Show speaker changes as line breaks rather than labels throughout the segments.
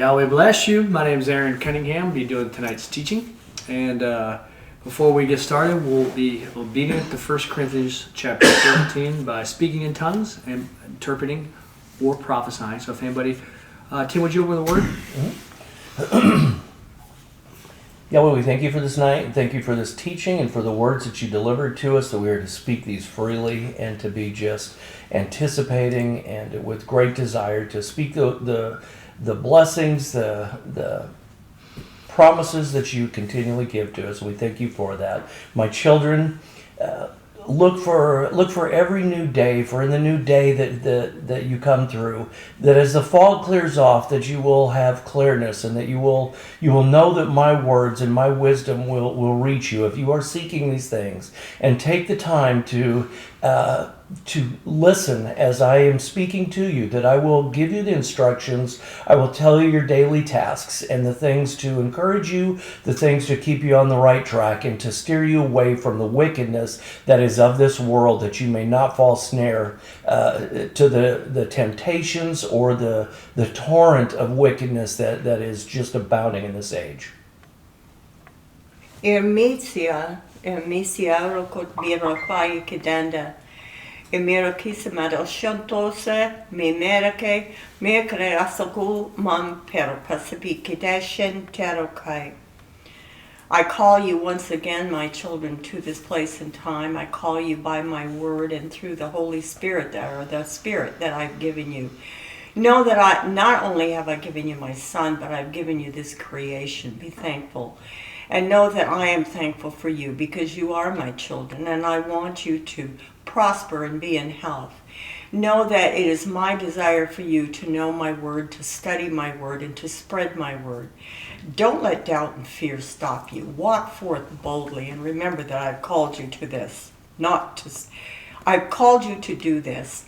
Yahweh bless you. My name is Aaron Cunningham. I'll be doing tonight's teaching. And before we get started, we'll be obedient to 1 Corinthians chapter 13 by speaking in tongues and interpreting or prophesying. So if anybody... Tim, would you open the word?
Mm-hmm. Yahweh, we thank you for this night, and thank you for this teaching and for the words that you delivered to us, that we are to speak these freely and to be just anticipating and with great desire to speak the blessings, the promises that you continually give to us. We thank you for that. My children, look for every new day, for in the new day that you come through, that as the fog clears off, that you will have clearness, and that you will know that my words and my wisdom will reach you if you are seeking these things. And take the time to listen as I am speaking to you, that I will give you the instructions, I will tell you your daily tasks and the things to encourage you, the things to keep you on the right track and to steer you away from the wickedness that is of this world, that you may not fall snare to the temptations or the torrent of wickedness that is just abounding in this age.
Ermisia rokot birokai kedanda. Emira kisamado shantose me merake me kreasaku man pero pacific kedashen terokai. I call you once again, my children, to this place and time. I call you by my word and through the Holy Spirit, or the Spirit that I've given you. Know that I not only have I given you my son, but I've given you this creation. Be thankful. And know that I am thankful for you because you are my children, and I want you to prosper and be in health. Know that it is my desire for you to know my word, to study my word, and to spread my word. Don't let doubt and fear stop you. Walk forth boldly, and remember that I've called you to this. I've called you to do this,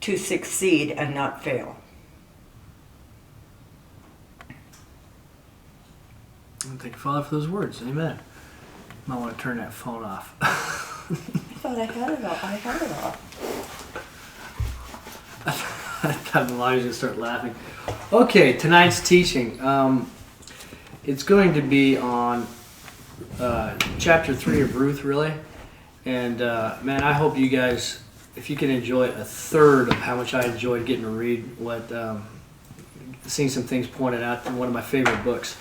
to succeed and not fail.
Thank you, Father, for those words. Amen. Might want to turn that phone off.
I thought I had it off.
I thought Elijah was going to start laughing. Okay, tonight's teaching. It's going to be on chapter 3 of Ruth, really. And, man, I hope you guys, if you can enjoy a third of how much I enjoyed getting to read seeing some things pointed out in one of my favorite books.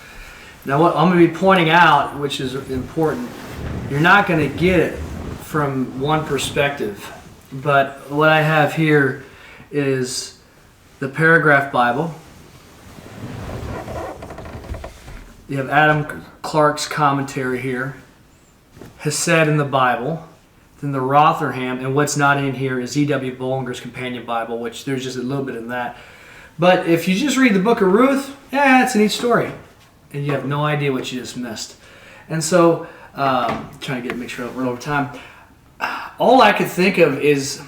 Now, what I'm going to be pointing out, which is important, you're not going to get it from one perspective. But what I have here is the Paragraph Bible. You have Adam Clark's commentary here. Hesed in the Bible. Then the Rotherham. And what's not in here is E.W. Bollinger's Companion Bible, which there's just a little bit in that. But if you just read the book of Ruth, it's a neat story. And you have no idea what you just missed. And so, trying to make sure I don't run over time. All I could think of is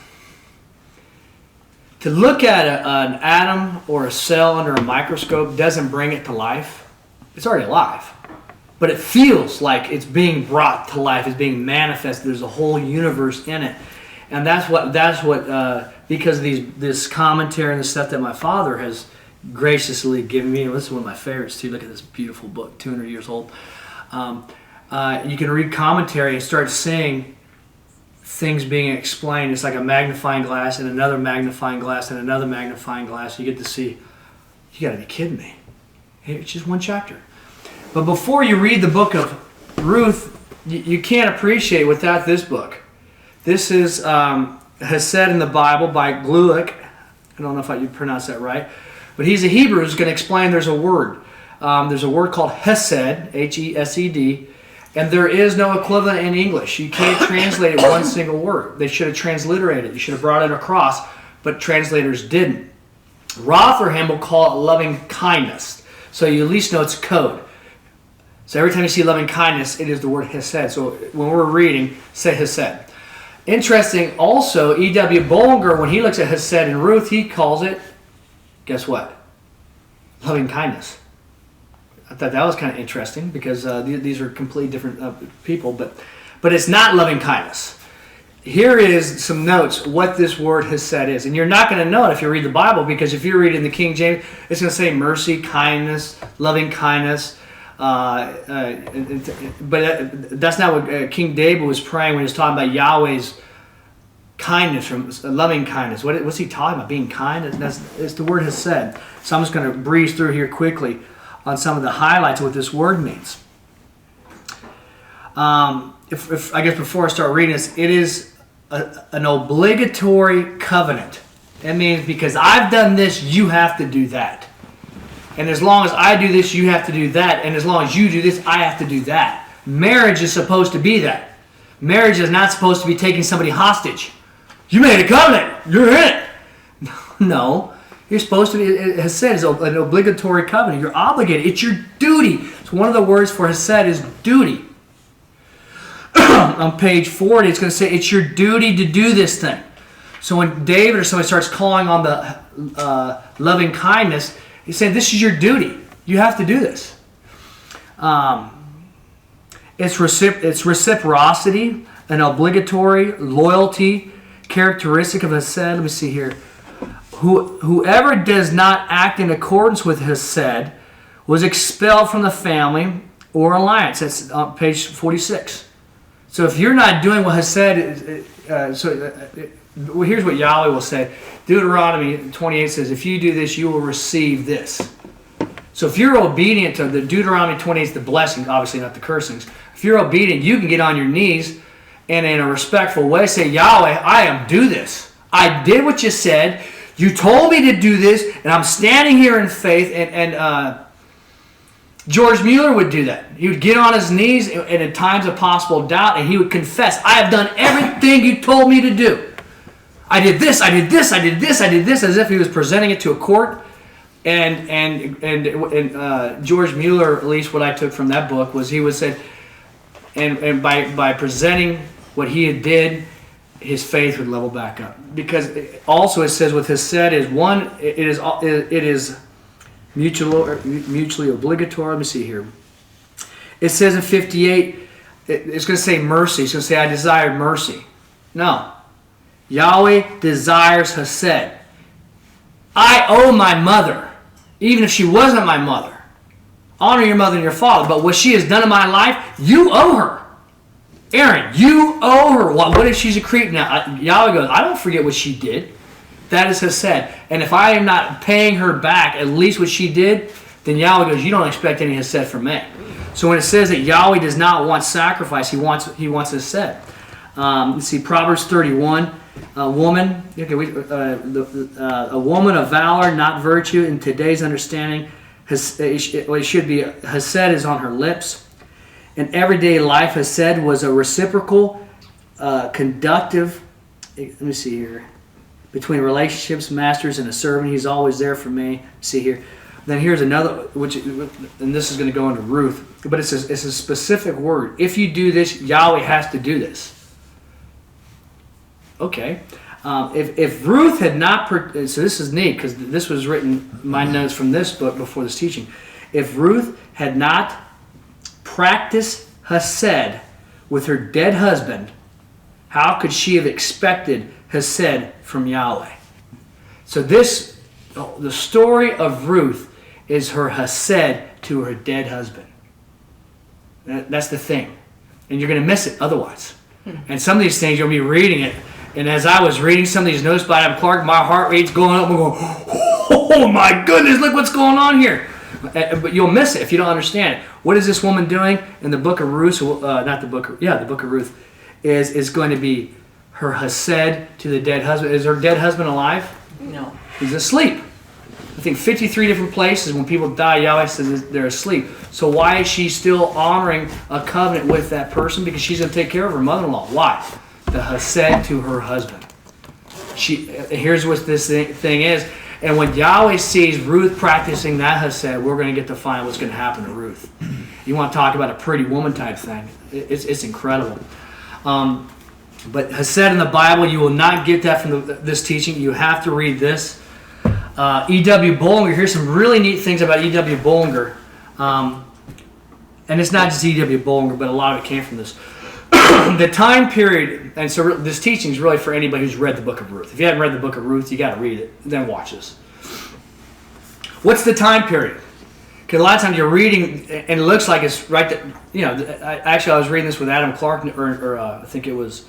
to look at an atom or a cell under a microscope doesn't bring it to life. It's already alive. But it feels like it's being brought to life. It's being manifested. There's a whole universe in it. And that's what because of this commentary and the stuff that my father has graciously given me. This is one of my favorites too. Look at this beautiful book, 200 years old. You can read commentary and start seeing things being explained. It's like a magnifying glass and another magnifying glass and another magnifying glass. You get to see, you got to be kidding me. It's just one chapter. But before you read the book of Ruth, you can't appreciate without this book. This is Hesed in the Bible by Glueck. I don't know if you pronounce that right. But he's a Hebrew who's going to explain there's a word. There's a word called Hesed, H-E-S-E-D, and there is no equivalent in English. You can't translate it one single word. They should have transliterated it. You should have brought it across, but translators didn't. Rotherham will call it loving kindness, so you at least know it's code. So every time you see loving kindness, it is the word Hesed. So when we're reading, say Hesed. Interesting, also, E.W. Bollinger, when he looks at Hesed in Ruth, he calls it, guess what? Loving kindness. I thought that was kind of interesting because these are completely different people, but it's not loving kindness. here is some notes what this word hesed is. And you're not going to know it if you read the Bible, because if you read in the King James, it's going to say mercy, kindness, loving kindness. But that's not what King David was praying when he was talking about Yahweh's kindness, from loving kindness. What's he talking about? Being kind? It's the word hesed. So I'm just going to breeze through here quickly on some of the highlights of what this word means. If I guess before I start reading this, it is an obligatory covenant. That means because I've done this, you have to do that. And as long as I do this, you have to do that. And as long as you do this, I have to do that. Marriage is supposed to be that. Marriage is not supposed to be taking somebody hostage. You made a covenant. You're in it. No. You're supposed to be, it has said, it's an obligatory covenant. You're obligated. It's your duty. So one of the words for hesed is duty. On page 40, it's going to say it's your duty to do this thing. So when David or somebody starts calling on the loving kindness, he's saying this is your duty. You have to do this. It's reciprocity, an obligatory loyalty characteristic of hesed. Let me see here. Whoever does not act in accordance with hesed was expelled from the family or alliance. That's on page 46. So if you're not doing what hesed is, here's what Yahweh will say. Deuteronomy 28 says, if you do this, you will receive this. So if you're obedient to the Deuteronomy 28 is the blessings, obviously not the cursings. If you're obedient, you can get on your knees and in a respectful way say, Yahweh, I am do this. I did what you said. You told me to do this, and I'm standing here in faith. And George Mueller would do that. He would get on his knees and at times of possible doubt, and he would confess, I have done everything you told me to do. I did this, I did this, I did this, I did this, as if he was presenting it to a court. And George Mueller, at least what I took from that book, was he would say, and by presenting what he had did, his faith would level back up. Because also it says with hesed is one, it is mutually obligatory. Let me see here. It says in 58, it's going to say mercy. It's going to say, I desire mercy. No. Yahweh desires hesed. I owe my mother, even if she wasn't my mother. Honor your mother and your father. But what she has done in my life, you owe her. Aaron, you owe her. What if she's a creep now? Yahweh goes, I don't forget what she did. That is hesed. And if I am not paying her back at least what she did, then Yahweh goes, you don't expect any hesed from me. So when it says that Yahweh does not want sacrifice, he wants hesed. Let's see, Proverbs 31. A woman, a woman of valor, not virtue, in today's understanding, it should be hesed is on her lips. In everyday life, hesed was a reciprocal, conductive. Let me see here. Between relationships, masters and a servant, he's always there for me. See here. Then here's another, and this is going to go into Ruth, but it's a specific word. If you do this, Yahweh has to do this. Okay. If Ruth had not, so this is neat because this was written, my notes from this book before this teaching. If Ruth had not practiced hesed with her dead husband, how could she have expected hesed from Yahweh? So the story of Ruth is her hesed to her dead husband. That's the thing. And you're going to miss it otherwise. And some of these things, you'll be reading it, and as I was reading some of these notes by Adam Clark, my heart rate's going up. I'm going, oh my goodness, look what's going on here. But you'll miss it if you don't understand it. What is this woman doing in the book of Ruth? The book of Ruth is going to be her hesed to the dead husband. Is her dead husband alive?
No.
He's asleep. I think 53 different places when people die, Yahweh says they're asleep. So why is she still honoring a covenant with that person? Because she's going to take care of her mother-in-law. Why? The hesed to her husband. Here's what this thing is. And when Yahweh sees Ruth practicing that hesed, we're going to get to find what's going to happen to Ruth. You want to talk about a pretty woman type thing. It's incredible. But hesed in the Bible, you will not get that from this teaching. You have to read this. E.W. Bollinger, here's some really neat things about E.W. Bollinger. And it's not just E.W. Bollinger, but a lot of it came from this. the time period, and so this teaching is really for anybody who's read the book of Ruth. If you haven't read the book of Ruth, you got to read it, then watch this. What's the time period? Because a lot of times you're reading, and it looks like it's right there. You know, actually, I was reading this with Adam Clark, or I think it was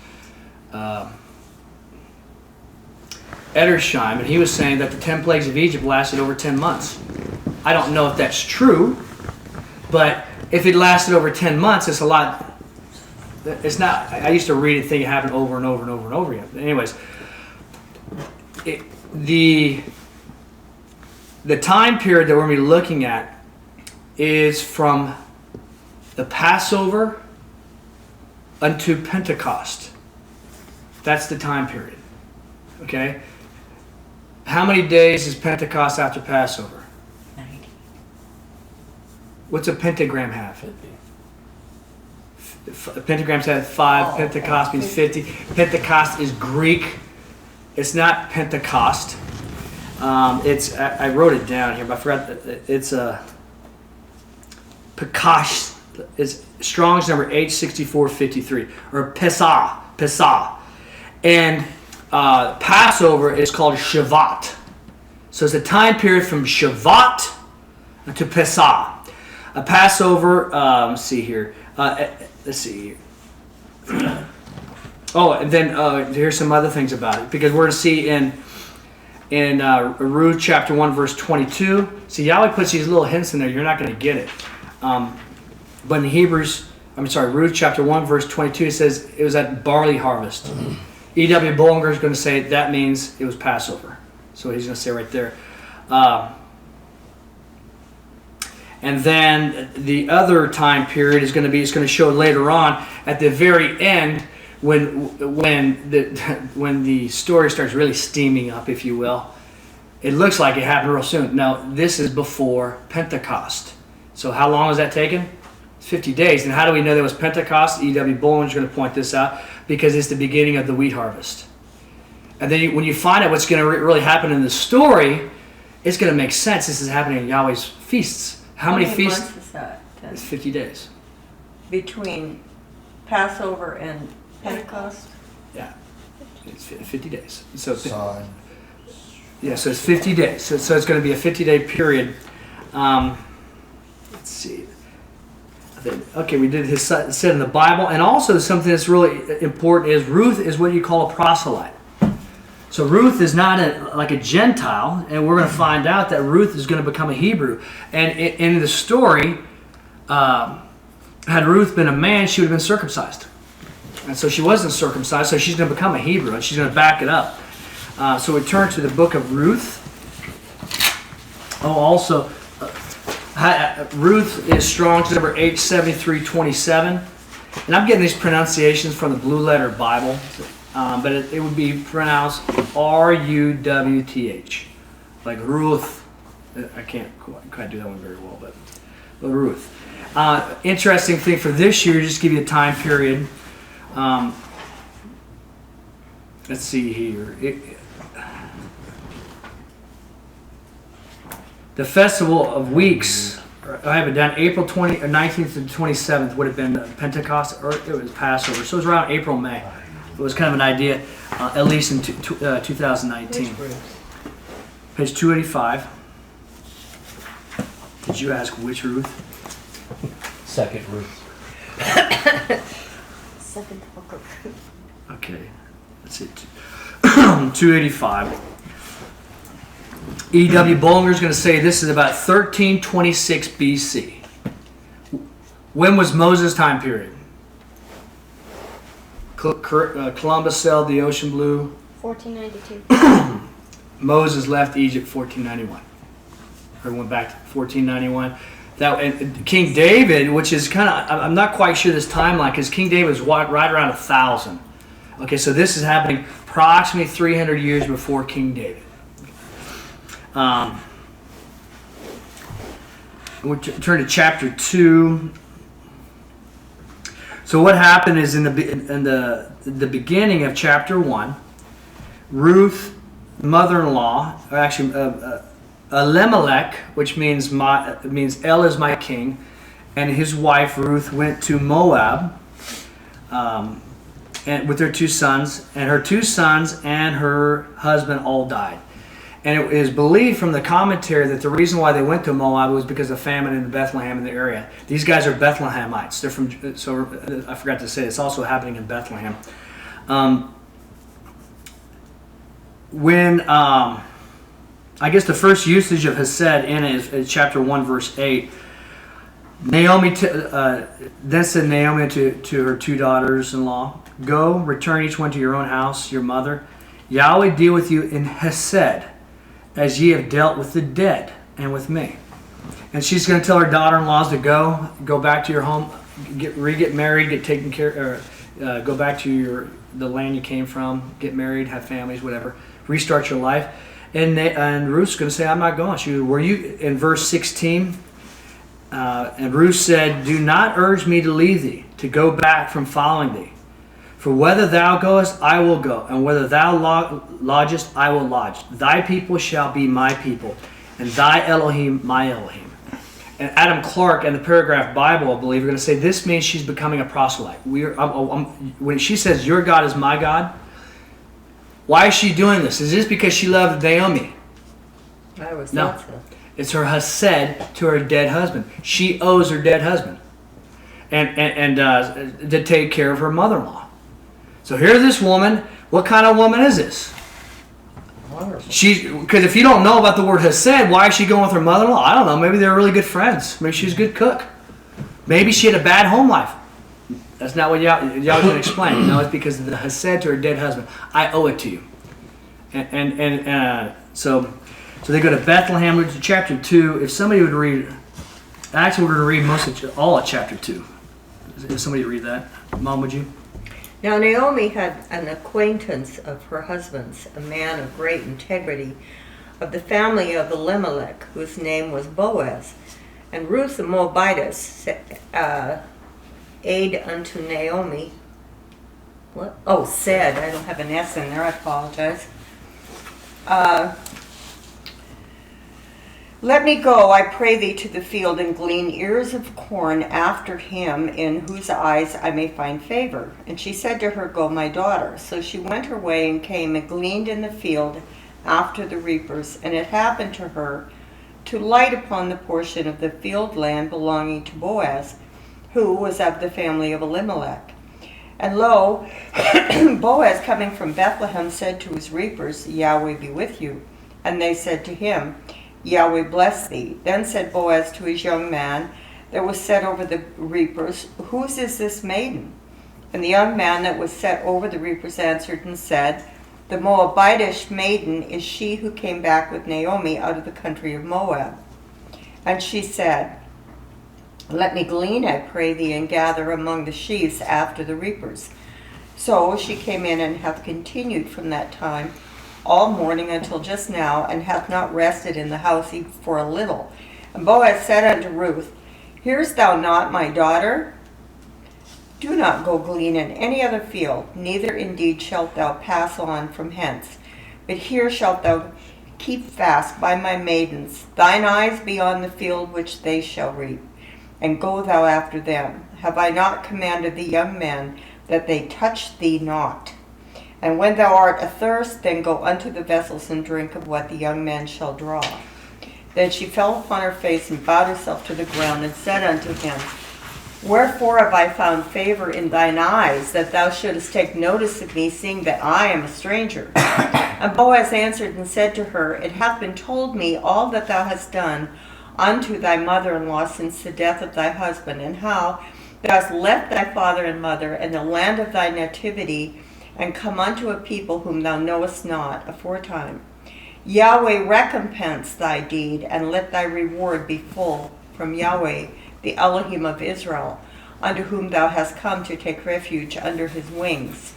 Edersheim, and he was saying that the 10 plagues of Egypt lasted over 10 months. I don't know if that's true, but if it lasted over 10 months, it's a lot. It's not. I used to read it, think it happened over and over and over and over again. But anyways, the time period that we're going to be looking at is from the Passover unto Pentecost. That's the time period. Okay? How many days is Pentecost after Passover?
90.
What's a pentagram have? Pentagrams have 5. Pentecost means 50. Pentecost is Greek. It's not Pentecost. I wrote it down here, but I forgot. It's a Pekash. It's Strong's number H6453, or Pesah. And Passover is called Shavat. So it's a time period from Shavat to Pesah. A Passover. Let's see here. Oh, and then here's some other things about it, because we're going to see in Ruth chapter 1 verse 22. See, Yahweh puts these little hints in there. You're not going to get it. But in Ruth chapter 1 verse 22, it says it was at barley harvest. E.W. Bollinger is going to say that means it was Passover. So he's going to say right there. And then the other time period is going to show later on at the very end when the story starts really steaming up, if you will. It looks like it happened real soon. Now, this is before Pentecost. So how long was that taken? It's 50 days. And how do we know that was Pentecost? E.W. Bollinger is going to point this out, because it's the beginning of the wheat harvest. And then when you find out what's going to really happen in the story, it's going to make sense. This is happening in Yahweh's feasts. How many feasts?
Months is that?
It's 50 days.
Between Passover and Pentecost?
Yeah. It's 50 days. So
Sign.
yeah, so it's 50 days. So it's going to be a 50-day period. Let's see. Okay, we did his said in the Bible, and also something that's really important is Ruth is what you call a proselyte. So Ruth is not like a Gentile, and we're going to find out that Ruth is going to become a Hebrew. And in the story, had Ruth been a man, she would have been circumcised. And so she wasn't circumcised, so she's going to become a Hebrew, and she's going to back it up. So we turn to the book of Ruth. Oh, also, Ruth is Strong's number H7327. And I'm getting these pronunciations from the Blue Letter Bible. But it would be pronounced Ruwth, like Ruth. I can't quite do that one very well, but Ruth. Interesting thing for this year, just give you a time period. Let's see here. The Festival of Weeks, I have it down, April 19th to 27th would have been Pentecost, or it was Passover. So it was around April, May. It was kind of an idea, at least in 2019. Page 285. Did you ask which Ruth?
Second Ruth.
Second book of Ruth.
Okay, that's it. 285. E.W. Bollinger is going to say this is about 1326 BC. When was Moses' time period? Columbus sailed the ocean blue.
1492.
Moses left Egypt 1491. Or went back to 1491. And King David, which is kind of, I'm not quite sure this timeline, because King David was right around 1000. Okay, so this is happening approximately 300 years before King David. We'll turn to chapter 2. So what happened is in the beginning of chapter 1, Ruth, mother-in-law, or actually Elimelech, which means El is my king, and his wife Ruth went to Moab. and with their 2 sons, and her 2 sons and her husband all died. And it is believed from the commentary that the reason why they went to Moab was because of famine in Bethlehem in the area. These guys are Bethlehemites. They're from, so I forgot to say, it's also happening in Bethlehem. When I guess the first usage of Hesed in it is chapter 1, verse 8. Naomi then said Naomi to her 2 daughters-in-law, "Go, return each one to your own house, your mother. Yahweh deal with you in Hesed, as ye have dealt with the dead and with me." And she's going to tell her daughter-in-laws to go back to your home, get married, get taken care, go back to the land you came from, get married, have families, whatever, restart your life. And Ruth's going to say, "I'm not going." She goes, "Were you," in verse 16, and Ruth said, "Do not urge me to leave thee, to go back from following thee. For whether thou goest, I will go, and whether thou lodgest, I will lodge. Thy people shall be my people, and thy Elohim my Elohim." And Adam Clark and the Paragraph Bible, I believe, are going to say this means she's becoming a proselyte. When she says, "Your God is my God," why is she doing this? Is this because she loved Naomi?
I was
No.
not so.
It's her Hesed to her dead husband. She owes her dead husband, and to take care of her mother-in-law. So here's this woman. What kind of woman is this?
Wonderful.
Because if you don't know about the word Hesed, why is she going with her mother-in-law? I don't know. Maybe they're really good friends. Maybe she's a good cook. Maybe she had a bad home life. That's not what y'all can explain. No, it's because of the Hesed to her dead husband. I owe it to you. So they go to Bethlehem, which is chapter 2. If somebody would read, actually we're going to read all of chapter 2. If somebody would read that. Mom, would you?
Now Naomi had an acquaintance of her husband's, a man of great integrity, of the family of Elimelech, whose name was Boaz. And Ruth the Moabitess aid unto Naomi. What? Oh, said. I don't have an S in there. I apologize. "Let me go, I pray thee, to the field and glean ears of corn after him in whose eyes I may find favor. And she said to her, Go, my daughter. So she went her way and came and gleaned in the field after the reapers. And it happened to her to light upon the portion of the field land belonging to Boaz, who was of the family of Elimelech. And lo, Boaz coming from Bethlehem said to his reapers, Yahweh be with you. And they said to him, Yahweh bless thee. Then said Boaz to his young man that was set over the reapers, Whose is this maiden? And the young man that was set over the reapers answered and said, The Moabitish maiden is she who came back with Naomi out of the country of Moab. And she said, Let me glean, I pray thee, and gather among the sheaves after the reapers. So she came in and hath continued from that time all morning until just now, and hath not rested in the house even for a little. And Boaz said unto Ruth, Hearest thou not, my daughter? Do not go glean in any other field, neither indeed shalt thou pass on from hence. But here shalt thou keep fast by my maidens. Thine eyes be on the field which they shall reap, and go thou after them. Have I not commanded the young men that they touch thee not? And when thou art athirst, then go unto the vessels and drink of what the young men shall draw. Then she fell upon her face and bowed herself to the ground and said unto him, Wherefore have I found favor in thine eyes, that thou shouldest take notice of me, seeing that I am a stranger? And Boaz answered and said to her, It hath been told me all that thou hast done unto thy mother-in-law since the death of thy husband, and how thou hast left thy father and mother and the land of thy nativity, and come unto a people whom thou knowest not aforetime. Yahweh recompense thy deed, and let thy reward be full from Yahweh, the Elohim of Israel, unto whom thou hast come to take refuge under his wings.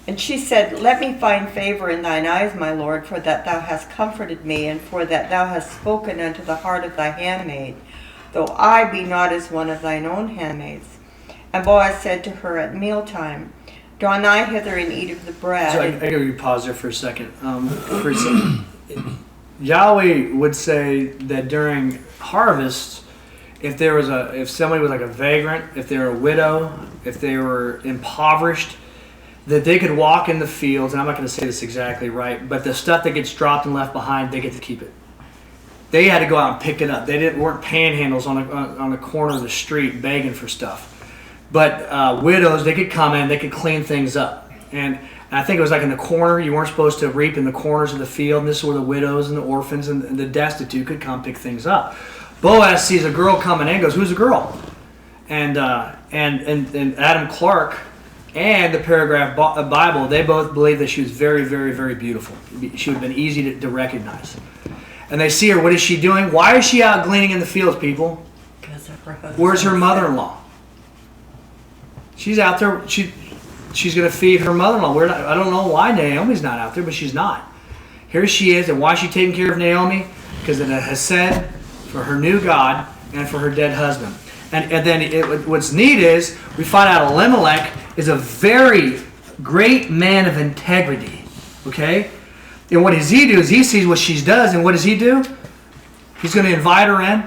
And she said, Let me find favor in thine eyes, my Lord, for that thou hast comforted me, and for that thou hast spoken unto the heart of thy handmaid, though I be not as one of thine own handmaids. And Boaz said to her at mealtime, Draw nigh hither and eat of the bread.
So I gotta you pause there for a second. Yahweh would say that during harvest, if somebody was like a vagrant, if they were a widow, if they were impoverished, that they could walk in the fields, and I'm not going to say this exactly right, but the stuff that gets dropped and left behind, they get to keep it. They had to go out and pick it up. They weren't panhandles on the corner of the street begging for stuff. But widows, they could come in, they could clean things up. And I think it was like in the corner, you weren't supposed to reap in the corners of the field, and this is where the widows and the orphans and the destitute could come pick things up. Boaz sees a girl coming in and goes, "Who's the girl?" And Adam Clark and the Paragraph Bible, they both believe that she was very, very, very beautiful. She would have been easy to recognize. And they see her. What is she doing? Why is she out gleaning in the fields, people?
Because of her husband.
Where's her mother-in-law? She's out there. She's going to feed her mother-in-law. I don't know why Naomi's not out there, but she's not. Here she is. And why is she taking care of Naomi? Because of the Hesed for her new God and for her dead husband. And then what's neat is we find out Elimelech is a very great man of integrity. Okay? And what does he do is he sees what she does, and what does he do? He's going to invite her in.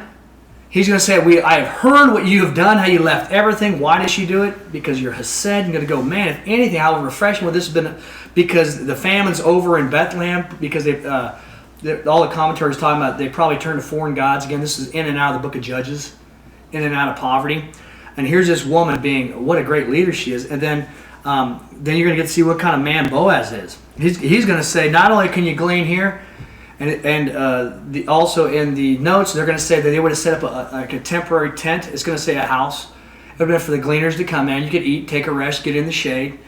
He's going to say, I have heard what you have done, how you left everything. Why did she do it? Because you're Hesed. You're going to go, man, if anything, how refreshing would this have been? Because the famine's over in Bethlehem, because all the commentaries talking about they probably turned to foreign gods. Again, this is in and out of the book of Judges, in and out of poverty. And here's this woman being, what a great leader she is. And then you're going to get to see what kind of man Boaz is. He's going to say, not only can you glean here, and also in the notes, they're going to say that they would have set up a temporary tent. It's going to say a house. It would have been for the gleaners to come in. You could eat, take a rest, get in the shade.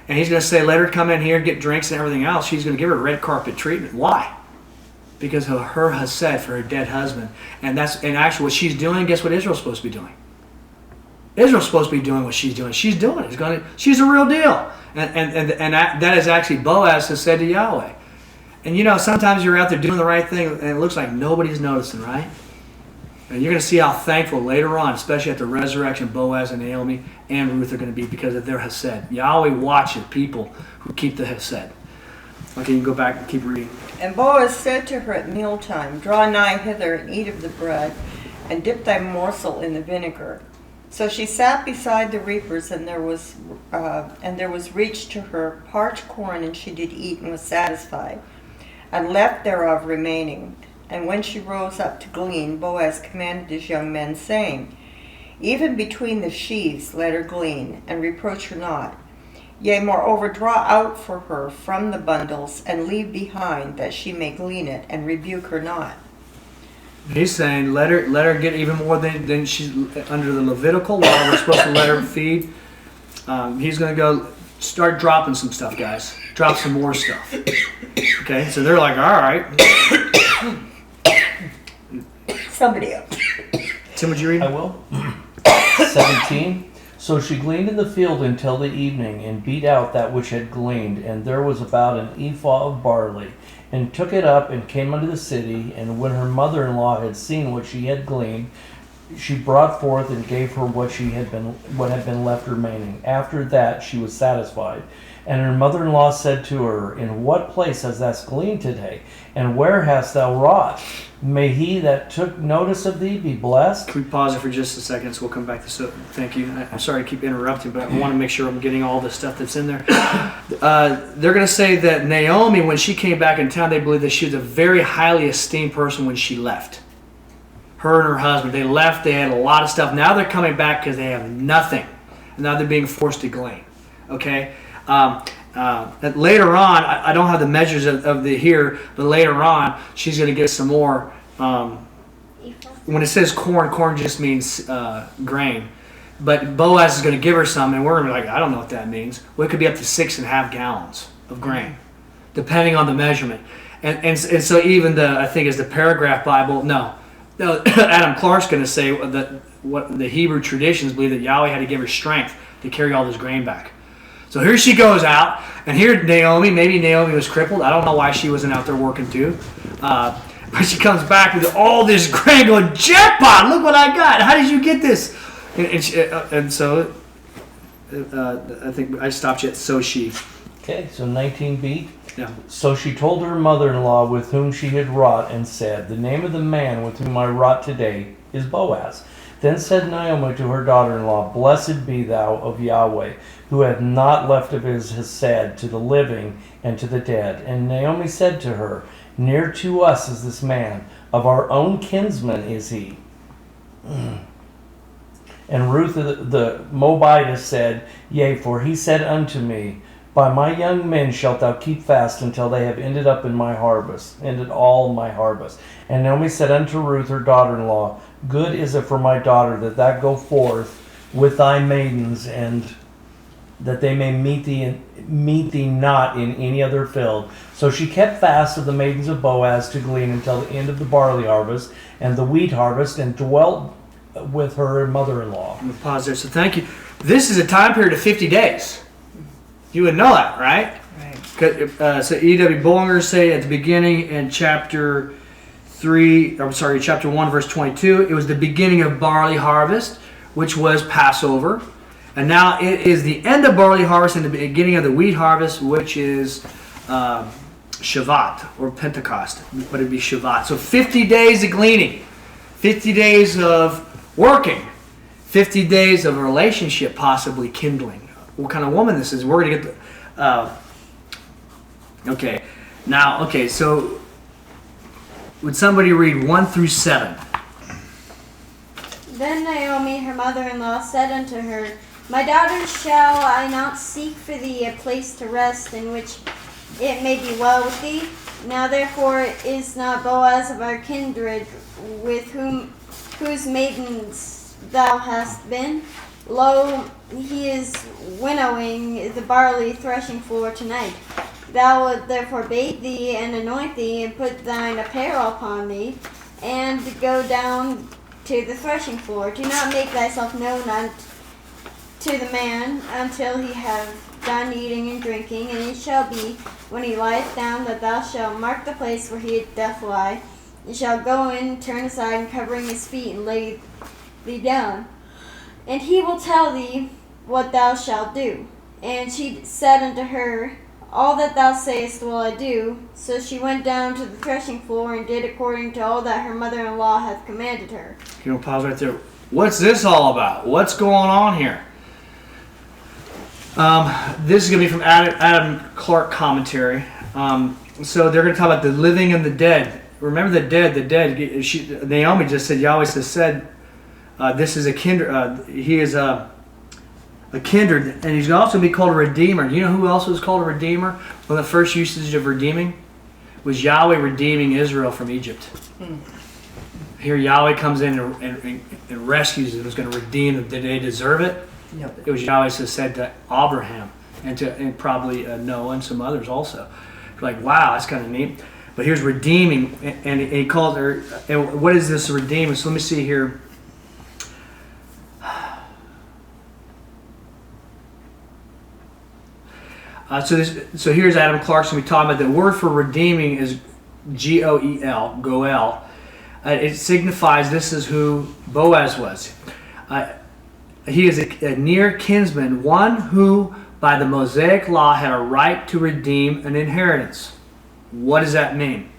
And he's going to say, let her come in here, get drinks and everything else. She's going to give her red carpet treatment. Why? Because of her Hesed for her dead husband. And actually what she's doing, guess what Israel's supposed to be doing? Israel's supposed to be doing what she's doing. She's doing it. She's a real deal. And that is actually Boaz has said to Yahweh. And sometimes you're out there doing the right thing and it looks like nobody's noticing, right? And you're going to see how thankful later on, especially at the resurrection, Boaz and Naomi and Ruth are going to be because of their Hesed. Yahweh watches people who keep the Hesed. Okay, you can go back and keep reading.
And Boaz said to her at mealtime, "Draw nigh hither and eat of the bread, and dip thy morsel in the vinegar." So she sat beside the reapers, and there was reached to her parched corn, and she did eat and was satisfied, and left thereof remaining. And when she rose up to glean, Boaz commanded his young men, saying, "Even between the sheaves let her glean, and reproach her not. Yea, moreover, draw out for her from the bundles, and leave behind, that she may glean it, and rebuke her not."
He's saying, let her get even more than she's under the Levitical law. We're supposed to let her feed. He's going to go start dropping some stuff, guys. Drop some more stuff. Okay, so they're like, all right.
Somebody else.
Tim, would you read?
I will. 17. So she gleaned in the field until the evening, and beat out that which had gleaned, and there was about an ephah of barley, and took it up, and came unto the city. And when her mother-in-law had seen what she had gleaned, she brought forth and gave her what had been left remaining. After that she was satisfied. And her mother-in-law said to her, "In what place hast thou gleaned today? And where hast thou wrought? May he that took notice of thee be blessed."
Can we pause it for just a second so we'll come back to so? Thank you. I'm sorry to keep interrupting, but I want to make sure I'm getting all the stuff that's in there. They're going to say that Naomi, when she came back in town, they believe that she was a very highly esteemed person when she left. Her and her husband, they left, they had a lot of stuff. Now they're coming back because they have nothing. And now they're being forced to glean. Okay? Later on, I don't have the measures of the here, but later on, she's going to get some more. When it says corn just means grain. But Boaz is going to give her some, and we're going to be like, I don't know what that means. Well, it could be up to 6.5 gallons of grain, depending on the measurement. And so even I think it's the Paragraph Bible, no, Adam Clark's going to say that what the Hebrew traditions believe that Yahweh had to give her strength to carry all this grain back. So here she goes out, and here maybe Naomi was crippled. I don't know why she wasn't out there working too. But she comes back with all this grain going, "Jackpot, look what I got. How did you get this?" And so I think I stopped you at so she.
Okay, so 19b.
Yeah.
So she told her mother-in-law with whom she had wrought, and said, "The name of the man with whom I wrought today is Boaz." Then said Naomi to her daughter-in-law, Blessed be thou of Yahweh, who hath not left of his Hesed to the living and to the dead. And Naomi said to her, Near to us is this man, of our own kinsmen is he. And Ruth the Moabitess said, Yea, for he said unto me, By my young men shalt thou keep fast until they have ended all my harvest. And Naomi said unto Ruth her daughter-in-law, Good is it for my daughter that thou go forth with thy maidens, and that they may meet thee not in any other field. So she kept fast of the maidens of Boaz to glean until the end of the barley harvest and the wheat harvest, and dwelt with her mother-in-law.
I'm gonna pause there. So thank you. This is a time period of 50 days. You would know that, right?
Right.
So E.W. Bullinger say at the beginning in chapter 1, verse 22, it was the beginning of barley harvest, which was Passover. And now it is the end of barley harvest and the beginning of the wheat harvest, which is Shavat or Pentecost, but it'd be Shavat. So 50 days of gleaning, 50 days of working, 50 days of a relationship possibly kindling. What kind of woman this is? We're going to get the... so would somebody read 1 through 7?
Then Naomi, her mother-in-law, said unto her, My daughter, shall I not seek for thee a place to rest, in which it may be well with thee? Now therefore is not Boaz of our kindred, with whose maidens thou hast been? Lo, he is winnowing the barley threshing floor tonight. Thou wilt therefore bathe thee and anoint thee, and put thine apparel upon thee, and go down to the threshing floor. Do not make thyself known to the man until he have done eating and drinking. And it shall be, when he lieth down, that thou shalt mark the place where he doth lie. You shall go in, turn aside, and covering his feet, and lay thee down. And he will tell thee what thou shalt do. And she said unto her, All that thou sayest will I do. So she went down to the threshing floor, and did according to all that her mother-in-law hath commanded her.
You know, pause right there. What's this all about? What's going on here? This is going to be from Adam Clark commentary. So they're going to talk about the living and the dead. Remember the dead. Naomi just said, Yahweh said, this is a kindred. He is a kindred, and he's going to also be called a redeemer. Do you know who else was called a redeemer? One of the first usages of redeeming was Yahweh redeeming Israel from Egypt. Here Yahweh comes in and rescues them. Is going to redeem them. Did they deserve it?
No.
It was Yahweh said to Abraham and probably Noah and some others also. Like, wow, that's kind of neat. But here's redeeming, and he called her. And what is this redeeming? So let me see here. So here's Adam Clarkson. We talk about the word for redeeming is Goel, Goel. It signifies this is who Boaz was. He is a near kinsman, one who by the Mosaic law had a right to redeem an inheritance. What does that mean?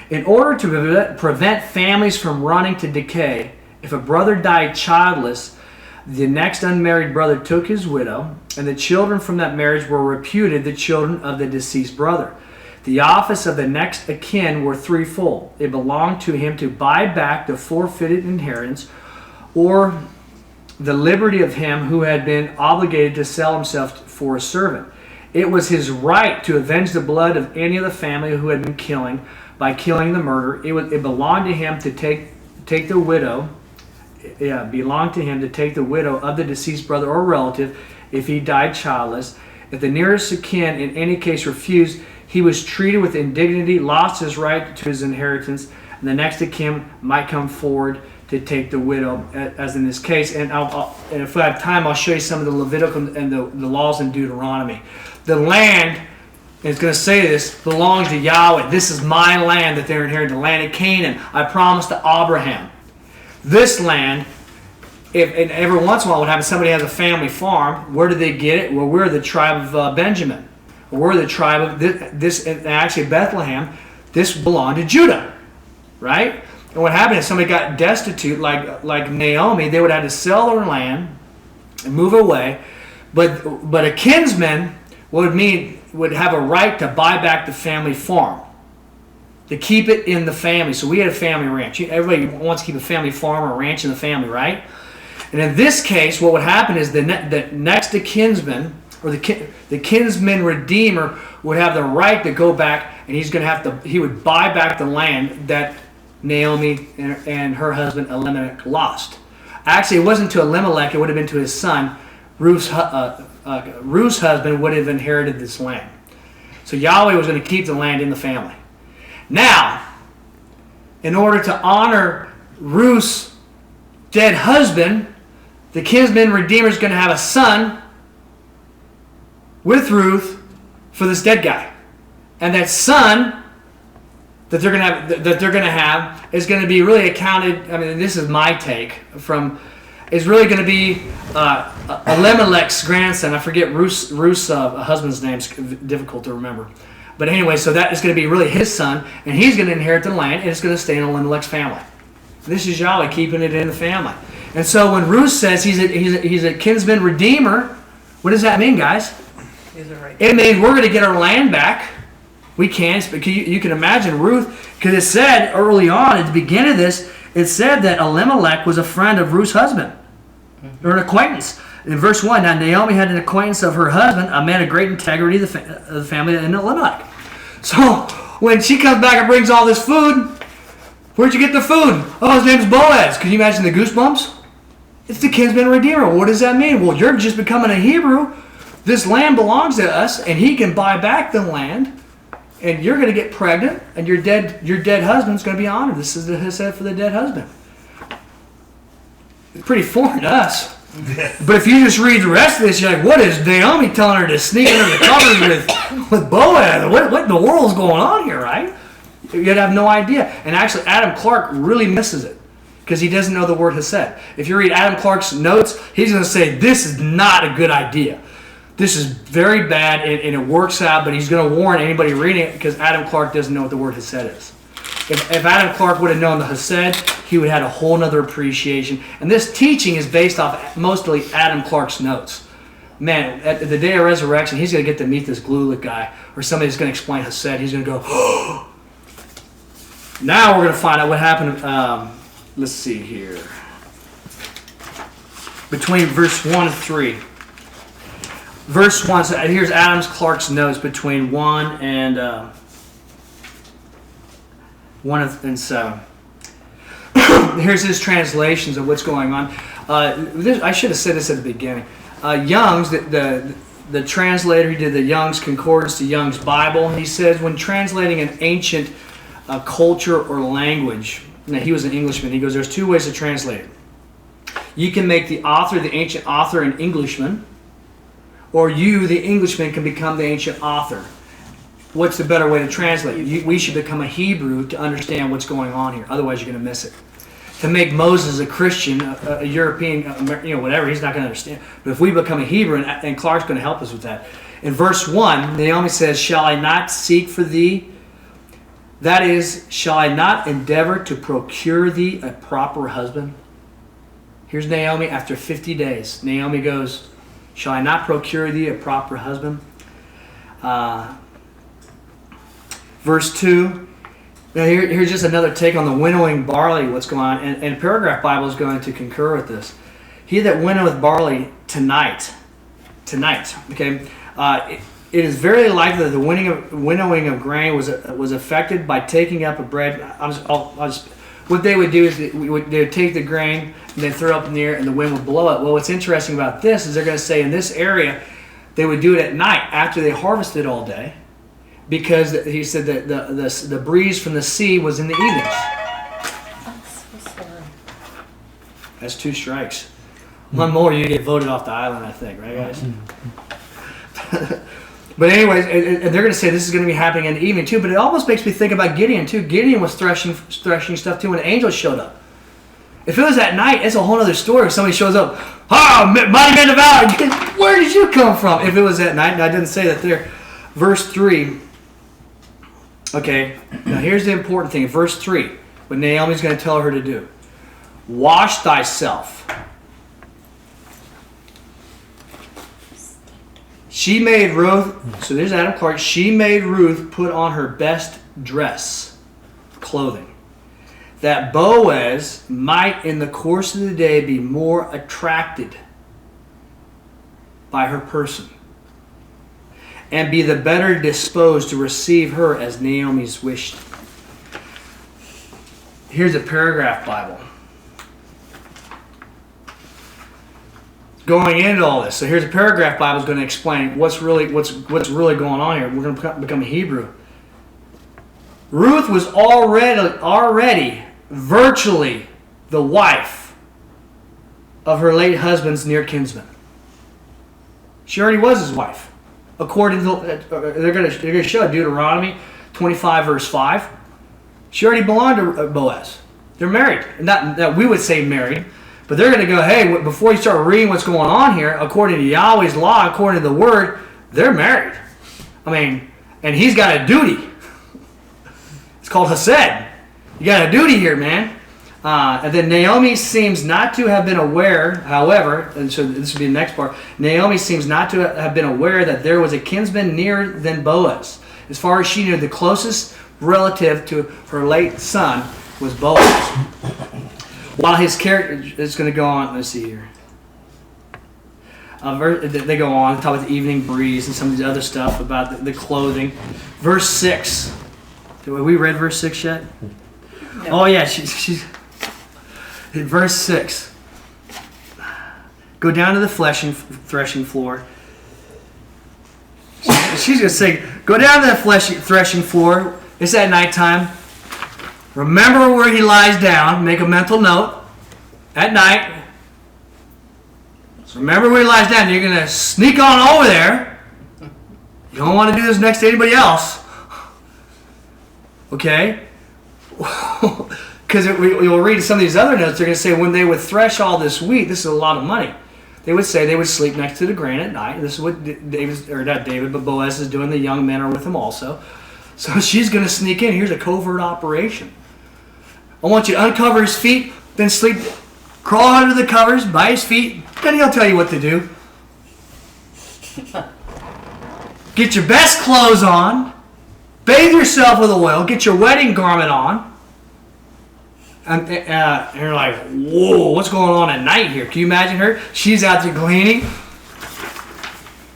In order to prevent families from running to decay, if a brother died childless, the next unmarried brother took his widow, and the children from that marriage were reputed the children of the deceased brother. The office of the next of kin were threefold. It belonged to him to buy back the forfeited inheritance, or the liberty of him who had been obligated to sell himself for a servant. It was his right to avenge the blood of any of the family who had been killing by killing the murderer. It belonged to him to take the widow. Belonged to him to take the widow of the deceased brother or relative if he died childless. If the nearest of kin in any case refused, he was treated with indignity, lost his right to his inheritance, and the next of kin might come forward to take the widow, as in this case. And if I have time, I'll show you some of the Levitical and the laws in Deuteronomy. The land, and it's going to say this, belongs to Yahweh. This is my land that they're inheriting, the land of Canaan. I promised to Abraham. This land, and every once in a while, what happens? Somebody has a family farm. Where do they get it? Well, we're the tribe of Benjamin. We're the tribe of this, and actually Bethlehem. This belonged to Judah, right? And what happened is somebody got destitute, like Naomi, they would have to sell their land and move away. But a kinsman would have a right to buy back the family farm, to keep it in the family. So we had a family ranch. Everybody wants to keep a family farm or a ranch in the family, right? And in this case, what would happen is the next to kinsman, or the kinsman redeemer, would have the right to go back, and he would buy back the land that Naomi and her husband Elimelech lost. Actually, it wasn't to Elimelech; it would have been to his son. Ruth's husband would have inherited this land. So Yahweh was going to keep the land in the family. Now, in order to honor Ruth's dead husband, the kinsman redeemer is going to have a son with Ruth for this dead guy. And that son that they're going to have is going to be really accounted, I mean, this is my take is really going to be Elimelech's grandson. I forget Ruth's husband's name. It's difficult to remember. But anyway, so that is going to be really his son, and he's going to inherit the land, and it's going to stay in Elimelech's family. This is Yahweh keeping it in the family. And so when Ruth says he's a kinsman redeemer, what does that mean, guys? It means we're going to get our land back. We can. You can imagine Ruth, because it said early on at the beginning of this, it said that Elimelech was a friend of Ruth's husband, or an acquaintance. In verse 1, now Naomi had an acquaintance of her husband, a man of great integrity of the family in Elimelech. So when she comes back and brings all this food, where'd you get the food? Oh, his name's Boaz. Can you imagine the goosebumps? It's the kinsman redeemer. What does that mean? Well, you're just becoming a Hebrew. This land belongs to us, and he can buy back the land, and you're going to get pregnant, and your dead husband's going to be honored. This is the Hesed for the dead husband. It's pretty foreign to us. But if you just read the rest of this, you're like, what is Naomi telling her to sneak under the covers with Boaz? What in the world's going on here, right? You'd have no idea. And actually, Adam Clark really misses it because he doesn't know the word Hesed. If you read Adam Clark's notes, he's going to say, this is not a good idea. This is very bad, and it works out, but he's going to warn anybody reading it because Adam Clark doesn't know what the word Hesed is. If Adam Clark would have known the Hesed, he would have had a whole other appreciation. And this teaching is based off mostly Adam Clark's notes. Man, at the day of resurrection, he's going to get to meet this Glueck guy, or somebody that's going to explain Hesed. He's going to go, oh! Now we're going to find out what happened. Let's see here. Between verse 1 and 3. Verse 1, so here's Adam Clark's notes between 1 and 7. Here's his translations of what's going on. I should have said this at the beginning. Young's, the translator, he did the Young's Concordance to Young's Bible. He says when translating an ancient culture or language, now he was an Englishman, he goes, there's two ways to translate it. You can make the author, the ancient author, an Englishman, or you, the Englishman, can become the ancient author. What's the better way to translate? We should become a Hebrew to understand what's going on here. Otherwise, you're going to miss it. To make Moses a Christian, a European, whatever, he's not going to understand. But if we become a Hebrew, and Clark's going to help us with that. In verse 1, Naomi says, shall I not seek for thee? That is, shall I not endeavor to procure thee a proper husband? Here's Naomi after 50 days. Naomi goes, shall I not procure thee a proper husband? Verse 2. Now here's just another take on the winnowing barley, what's going on. And Paragraph Bible is going to concur with this. He that winnoweth barley tonight, okay, it is very likely that the winnowing of grain was affected by taking up a bread. What they would do is they would take the grain and they'd throw it up in the air and the wind would blow it. Well, what's interesting about this is they're going to say in this area, they would do it at night after they harvested all day, because he said that the breeze from the sea was in the evenings.
I'm so sorry.
That's 2 strikes. One more, you get voted off the island, I think, right, guys? But anyways, and they're going to say this is going to be happening in the evening too. But it almost makes me think about Gideon too. Gideon was threshing stuff too when the angels showed up. If it was at night, it's a whole other story. If somebody shows up, mighty man of valor, where did you come from? If it was at night, and I didn't say that there. Verse 3. Okay, now here's the important thing. Verse 3. what Naomi's going to tell her to do. Wash thyself. She made Ruth, so there's Adam Clark, she made Ruth put on her best dress, clothing, that Boaz might in the course of the day be more attracted by her person and be the better disposed to receive her as Naomi's wished. Here's a paragraph Bible. Going into all this, so here's a paragraph Bible is going to explain what's really going on here. We're going to become a Hebrew. Ruth was already virtually the wife of her late husband's near kinsman. She already was his wife, according to they're going to show Deuteronomy 25 verse 5. She already belonged to Boaz. They're married, not that we would say married. But they're going to go, hey, before you start reading what's going on here, according to Yahweh's law, according to the word, they're married. I mean, and he's got a duty. It's called Hesed. You got a duty here, man. And then Naomi seems not to have been aware, however, and so this would be the next part, Naomi seems not to have been aware that there was a kinsman nearer than Boaz. As far as she knew, the closest relative to her late son was Boaz. While his character is going to go on, let's see here. They go on, talk about the evening breeze and some of the other stuff about the clothing. Verse 6. Have we read verse 6 yet? No. Oh, yeah. She's in verse 6. Go down to the threshing floor. She's going to say, go down to the threshing floor. It's at nighttime. Remember where he lies down. Make a mental note. At night. So remember where he lies down. You're going to sneak on over there. You don't want to do this next to anybody else. Okay? Because you'll read some of these other notes. They're going to say when they would thresh all this wheat, this is a lot of money. They would say they would sleep next to the grain at night. This is what Boaz is doing. The young men are with him also. So she's going to sneak in. Here's a covert operation. I want you to uncover his feet, then sleep, crawl under the covers by his feet, then he'll tell you what to do. Get your best clothes on, bathe yourself with oil, get your wedding garment on. And you're like, whoa, what's going on at night here? Can you imagine her? She's out there gleaning.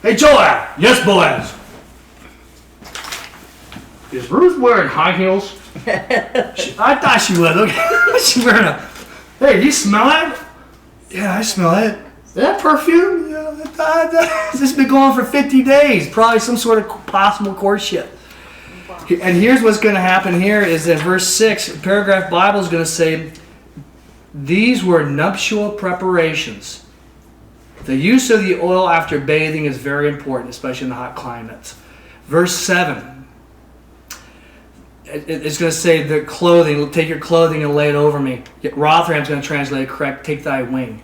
Hey, Joab. Yes, Boaz. Is Ruth wearing high heels? I thought she was. Okay. She's wearing a... Hey, do you smell it? Yeah, I smell it. Is that perfume? Yeah, this has been going for 50 days. Probably some sort of possible courtship. And here's what's going to happen here is in verse 6, paragraph Bible is going to say, these were nuptial preparations. The use of the oil after bathing is very important, especially in the hot climates. Verse 7. It's going to say the clothing, take your clothing and lay it over me. Rotherham's going to translate it correct, take thy wing.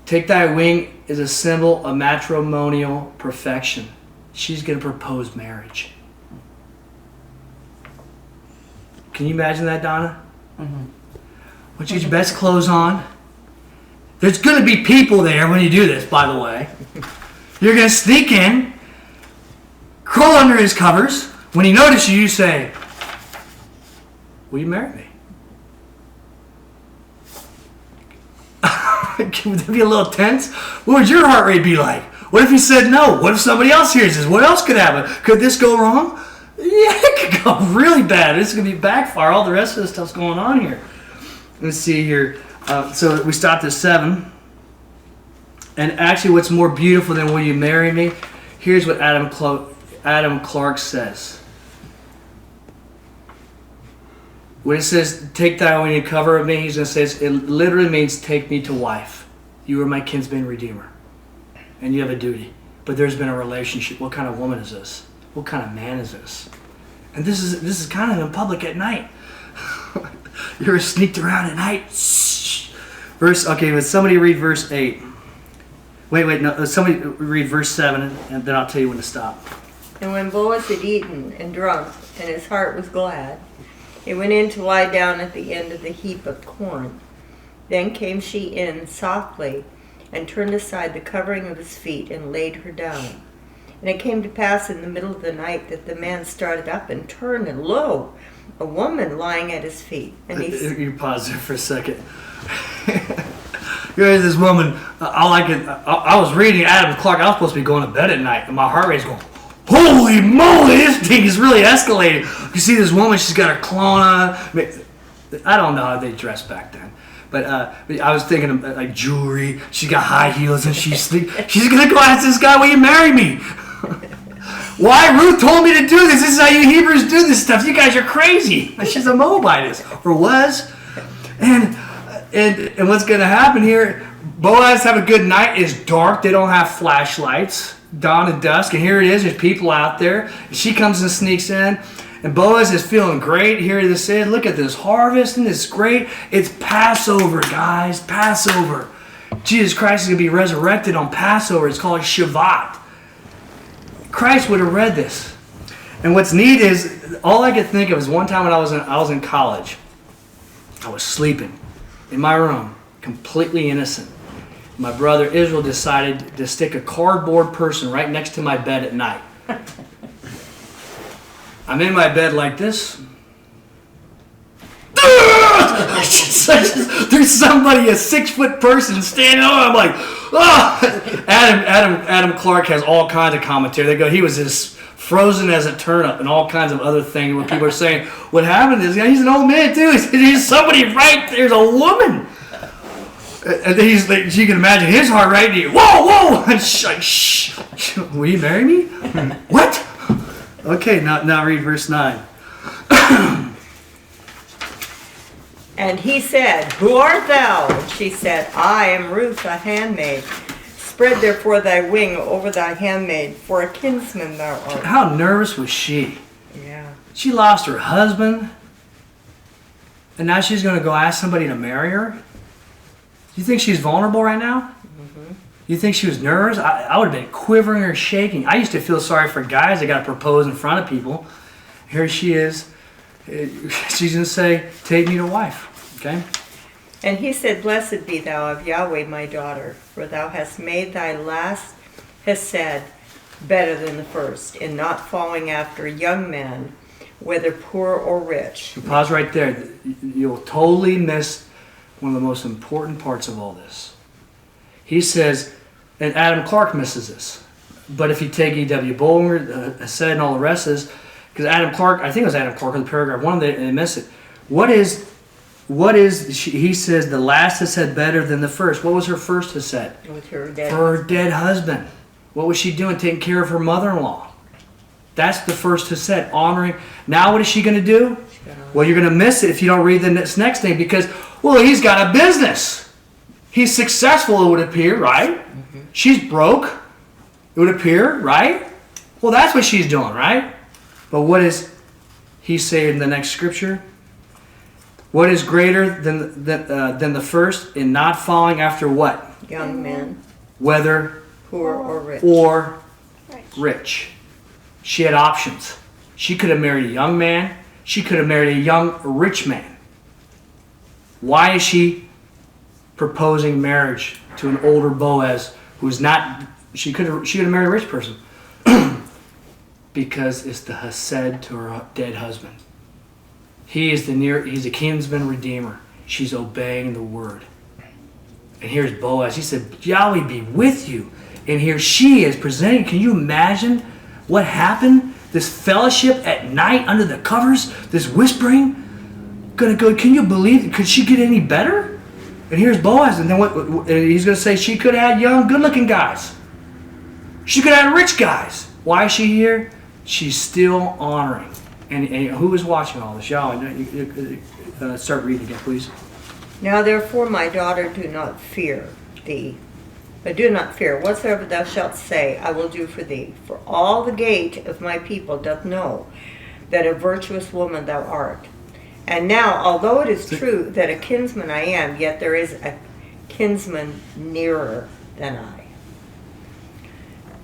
Take thy wing is a symbol of matrimonial perfection. She's going to propose marriage. Can you imagine that, Donna? Mm-hmm. Want you to get your best clothes on. There's going to be people there when you do this, by the way. You're going to sneak in, crawl under his covers. When he notices you, you say, will you marry me? Would that be a little tense? What would your heart rate be like? What if he said no? What if somebody else hears this? What else could happen? Could this go wrong? Yeah, it could go really bad. It's going to be backfire. All the rest of the stuff's going on here. Let's see here. So we stopped at 7. And actually what's more beautiful than will you marry me? Here's what Adam Clark says. When it says, take thy wing and cover of me, he's going to say, it literally means take me to wife. You are my kinsman redeemer. And you have a duty. But there's been a relationship. What kind of woman is this? What kind of man is this? And this is kind of in public at night. You're sneaked around at night. But somebody read verse 8. Wait, no, somebody read verse 7, and then I'll tell you when to stop.
And when Boaz had eaten and drunk, and his heart was glad, He went in to lie down at the end of the heap of corn. Then came she in softly, and turned aside the covering of his feet, and laid her down. And it came to pass in the middle of the night that the man started up and turned, and lo, a woman lying at his feet. And he
You pause there for a second. Here's this woman. I was reading Adam Clark. I was supposed to be going to bed at night, and my heart rate's going, holy moly, this thing is really escalating. You see this woman, she's got her cologne on. I don't know how they dressed back then. But I was thinking of like jewelry. She's got high heels, and she's going to go ask this guy, will you marry me? Why? Ruth told me to do this. This is how you Hebrews do this stuff. You guys are crazy. She's a Moabitess, or was. And what's going to happen here, Boaz have a good night. It's dark. They don't have flashlights. Dawn and dusk. And here it is. There's people out there. She comes and sneaks in. And Boaz is feeling great. Here this is. Look at this harvest. And it's great. It's Passover, guys. Passover. Jesus Christ is going to be resurrected on Passover. It's called Shabbat. Christ would have read this. And what's neat is, all I could think of is one time when I was in college. I was sleeping in my room, completely innocent. My brother Israel decided to stick a cardboard person right next to my bed at night. I'm in my bed like this. There's somebody, a 6-foot person standing on. I'm like, oh! Adam Clark has all kinds of commentary. They go, he was as frozen as a turnip and all kinds of other things. When people are saying, what happened is, he's an old man too. There's somebody right there's a woman. And then he's like, you can imagine his heart right here. Whoa! And shh. Will you marry me? What? Okay, now read verse 9.
And he said, who art thou? And she said, I am Ruth, a handmaid. Spread therefore thy wing over thy handmaid, for a kinsman thou art.
How nervous was she?
Yeah.
She lost her husband, and now she's going to go ask somebody to marry her? Do you think she's vulnerable right now? Mm-hmm. You think she was nervous? I would have been quivering or shaking. I used to feel sorry for guys that got to propose in front of people. Here she is. She's going to say, take me to wife. Okay?
And he said, blessed be thou of Yahweh, my daughter, for thou hast made thy last Hesed better than the first, in not falling after young men, whether poor or rich.
Pause right there. You'll totally miss one of the most important parts of all this. He says, and Adam Clark misses this, but if you take E.W. Bowler, Hesed, and all the rest of this, because Adam Clark, I think it was Adam Clark in the paragraph one, they miss it. What is, he says, the last Hesed better than the first. What was her first Hesed?
With her dead.
For her dead husband. What was she doing? Taking care of her mother-in-law. That's the first Hesed, honoring. Now what is she going to do? Well, you're going to miss it if you don't read the next thing, because, well, he's got a business. He's successful, it would appear, right? Mm-hmm. She's broke, it would appear, right? Well, that's what she's doing, right? But what does he say in the next scripture? What is greater than the first in not following after what?
Young men.
Whether
poor or rich.
Or rich. She had options. She could have married a young man. She could have married a young rich man. Why is she proposing marriage to an older Boaz who's not? She could have married a rich person. Because it's the Hesed to her dead husband. He's a kinsman redeemer. She's obeying the word. And here's Boaz. He said, Yahweh be with you. And here she is presenting. Can you imagine what happened? This fellowship at night under the covers, this whispering. Gonna go, can you believe it? Could she get any better? And here's Boaz. And then what? And he's going to say she could have had young, good-looking guys. She could have had rich guys. Why is she here? She's still honoring. And who is watching all this? Yahweh, start reading again, please.
Now therefore, my daughter, do not fear thee. But do not fear. Whatsoever thou shalt say, I will do for thee. For all the gate of my people doth know that a virtuous woman thou art. And now, although it is true that a kinsman I am, yet there is a kinsman nearer than I.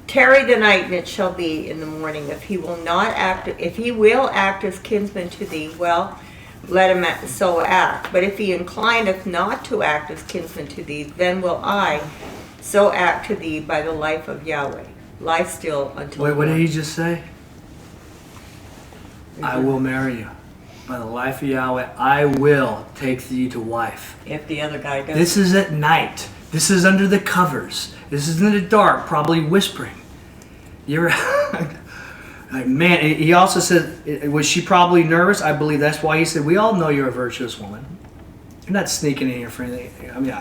Tarry the night, and it shall be in the morning. If he will act as kinsman to thee, well, let him so act. But if he inclineth not to act as kinsman to thee, then will I so act to thee by the life of Yahweh. Lie still until...
Wait, what did he just say? I will marry you. By the life of Yahweh, I will take thee to wife.
If the other guy does.
This is at night. This is under the covers. This is in the dark, probably whispering. You're like, man, he also said, was she probably nervous? I believe that's why he said, we all know you're a virtuous woman. You're not sneaking in here for anything. I mean,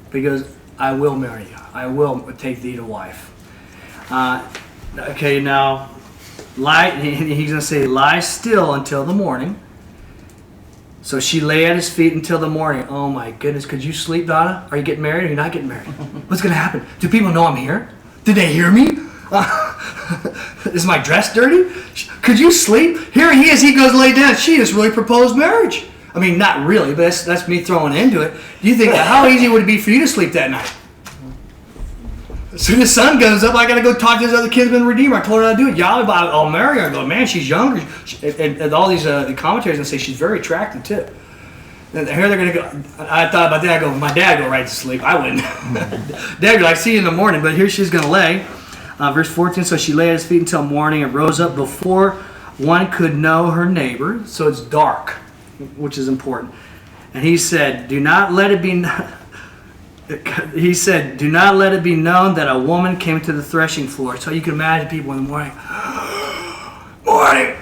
but he goes, I will marry you. I will take thee to wife. Okay, now, he's going to say, lie still until the morning. So she lay at his feet until the morning. Oh my goodness, could you sleep, Donna? Are you getting married or are you not getting married? What's going to happen? Do people know I'm here? Did they hear me? Is my dress dirty? Could you sleep? Here he is, he goes lay down. She just really proposed marriage. I mean, not really, but that's me throwing into it. Do you think, how easy would it be for you to sleep that night? As soon as the sun goes up, I got to go talk to this other kinsman redeemer. I told her how to do it. Yahweh, I'll marry her. I go, man, she's younger. And all these commentaries and say she's very attractive too. And here they're going to go. I thought about that. I go, my dad would go right to sleep. I wouldn't. Dad would be like, see you in the morning. But here she's going to lay. Verse 14, so she lay at his feet until morning and rose up before one could know her neighbor. So it's dark, which is important. And he said, do not let it be... He said, do not let it be known that a woman came to the threshing floor. So you can imagine people in the morning. Morning.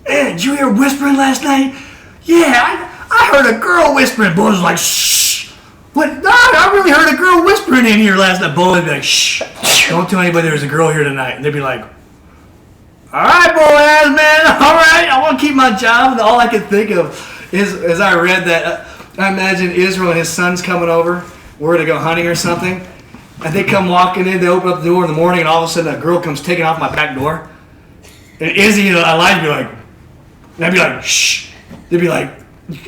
Man, did you hear whispering last night? Yeah, I heard a girl whispering. Boaz was like, shh. What? No, I really heard a girl whispering in here last night. Boaz would be like, shh. Don't tell anybody there's a girl here tonight. And they'd be like, all right, Boaz, man. All right. I want to keep my job. And all I could think of is, as I read that, I imagine Israel and his sons coming over. We're going to go hunting or something, and they come walking in, they open up the door in the morning, and all of a sudden a girl comes taking off my back door. And Izzy and Elijah be like, and I'd be like, shh. They'd be like,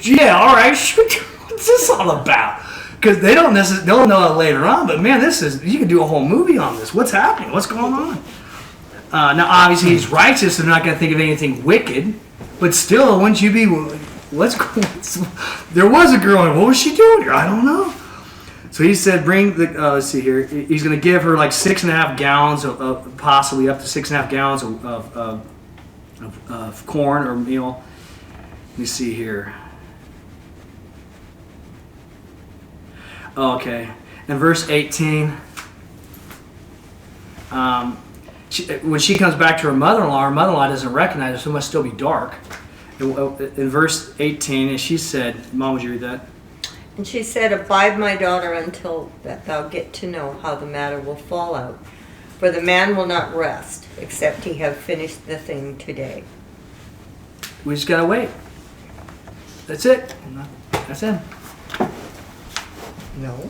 yeah, all right, what's this all about? Because they don't necessarily, they'll know it later on, but man, you can do a whole movie on this. What's happening? What's going on? Now, obviously, he's righteous, and they're not going to think of anything wicked, but still, wouldn't you be, there was a girl, and what was she doing here? I don't know. So he said, bring the, let's see here, he's going to give her like 6.5 gallons of possibly up to 6.5 gallons of corn or meal. Let me see here. Okay. In verse 18, when she comes back to her mother-in-law doesn't recognize her, so it must still be dark. In verse 18, and she said, Mom, would you read that?
And she said, abide, my daughter, until that thou get to know how the matter will fall out. For the man will not rest, except he have finished the thing today.
We just got to wait. That's it. That's him.
No.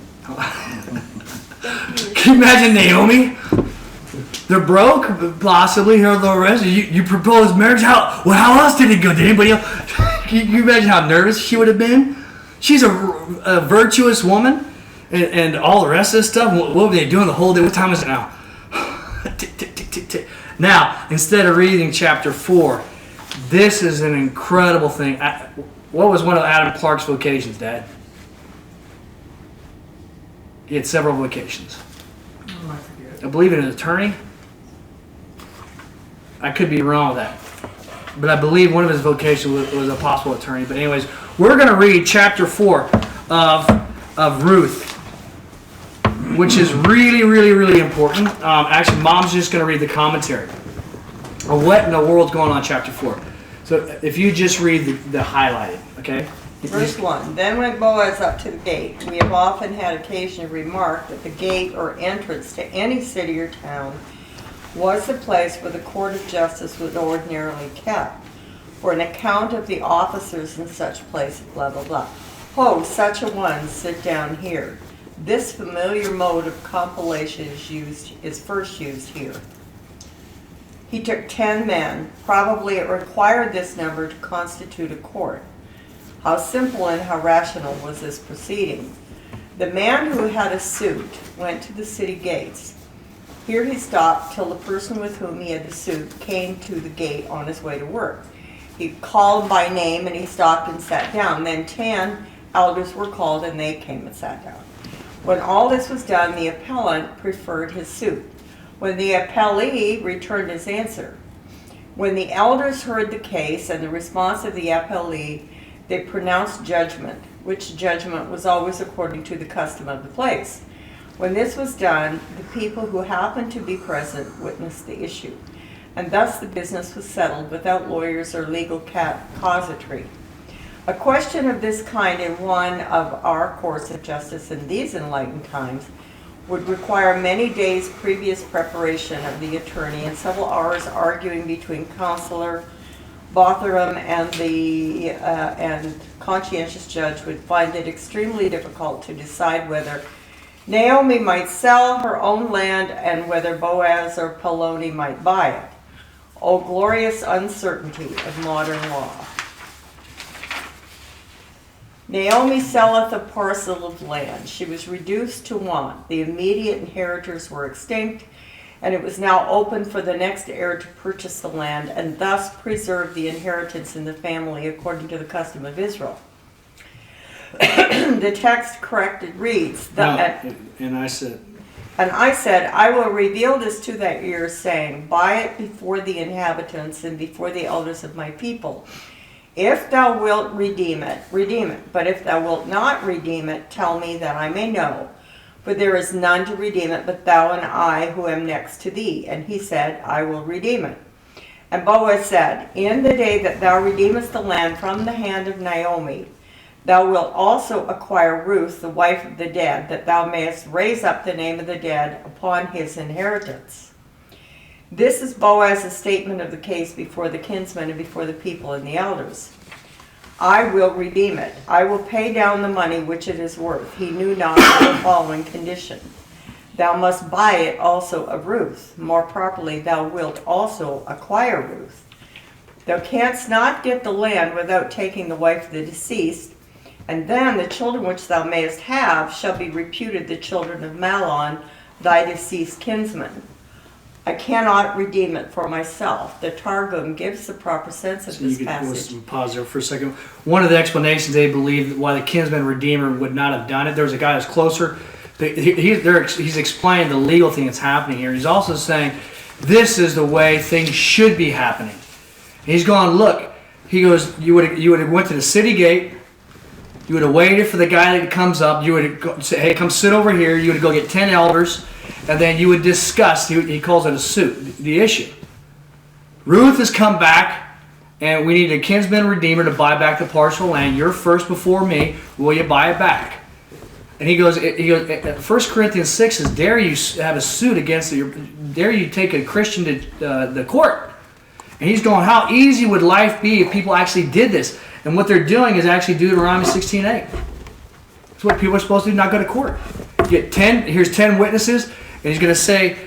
Can you imagine Naomi? They're broke, possibly. Here the rest. You proposed marriage. How else did it go? Did anybody else? Can you imagine how nervous she would have been? She's a virtuous woman, and all the rest of this stuff. What were they doing the whole day? What time is it now? Now, instead of reading chapter 4, this is an incredible thing. What was one of Adam Clark's vocations, Dad? He had several vocations.
Oh, I forget.
I believe in an attorney. I could be wrong with that. But I believe one of his vocations was a possible attorney. But anyways, we're going to read chapter 4 of Ruth, which is really, really, really important. Actually, Mom's just going to read the commentary. What in the world's going on in chapter 4? So if you just read the highlighted, okay?
Verse 1. Then went Boaz up to the gate. We have often had occasion to remark that the gate or entrance to any city or town was the place where the court of justice was ordinarily kept, for an account of the officers in such place, blah, blah, blah. Ho, such a one, sit down here. This familiar mode of compilation is first used here. He took 10 men. Probably it required this number to constitute a court. How simple and how rational was this proceeding. The man who had a suit went to the city gates. Here he stopped till the person with whom he had the suit came to the gate on his way to work. He called by name and he stopped and sat down. Then 10 elders were called and they came and sat down. When all this was done, the appellant preferred his suit. When the appellee returned his answer. When the elders heard the case and the response of the appellee, they pronounced judgment, which judgment was always according to the custom of the place. When this was done, the people who happened to be present witnessed the issue, and thus the business was settled without lawyers or legal casuistry. A question of this kind in one of our courts of justice in these enlightened times would require many days' previous preparation of the attorney and several hours arguing between Counselor Botherum and the conscientious judge would find it extremely difficult to decide whether Naomi might sell her own land and whether Boaz or Peloni might buy it. O glorious uncertainty of modern law. Naomi selleth a parcel of land. She was reduced to want. The immediate inheritors were extinct, and it was now open for the next heir to purchase the land and thus preserve the inheritance in the family according to the custom of Israel. The text corrected reads,
and I said,
I will reveal this to thy ears, saying, buy it before the inhabitants and before the elders of my people. If thou wilt redeem it, redeem it. But if thou wilt not redeem it, tell me that I may know. For there is none to redeem it but thou and I who am next to thee. And he said, I will redeem it. And Boaz said, in the day that thou redeemest the land from the hand of Naomi, thou wilt also acquire Ruth, the wife of the dead, that thou mayest raise up the name of the dead upon his inheritance. This is Boaz's statement of the case before the kinsmen and before the people and the elders. I will redeem it. I will pay down the money which it is worth. He knew not the following condition. Thou must buy it also of Ruth. More properly, thou wilt also acquire Ruth. Thou canst not get the land without taking the wife of the deceased, and then the children which thou mayest have shall be reputed the children of Mahlon, thy deceased kinsman. I cannot redeem it for myself. The Targum gives the proper sense of this passage.
Pause there for a second. One of the explanations they believe why the kinsman redeemer would not have done it, there was a guy that's closer. He's explaining the legal thing that's happening here. He's also saying this is the way things should be happening. He's going, look, he goes, you would have went to the city gate, you would have waited for the guy that comes up, you would have said, hey, come sit over here, you would go get 10 elders, and then you would discuss, he calls it a suit, the issue. Ruth has come back, and we need a kinsman redeemer to buy back the parcel of land. You're first before me. Will you buy it back? And he goes 1 Corinthians 6 says, dare you have a suit against dare you take a Christian to the court? And he's going, how easy would life be if people actually did this? And what they're doing is actually Deuteronomy 16:8. That's what people are supposed to do, not go to court. You get 10, here's 10 witnesses, and he's going to say,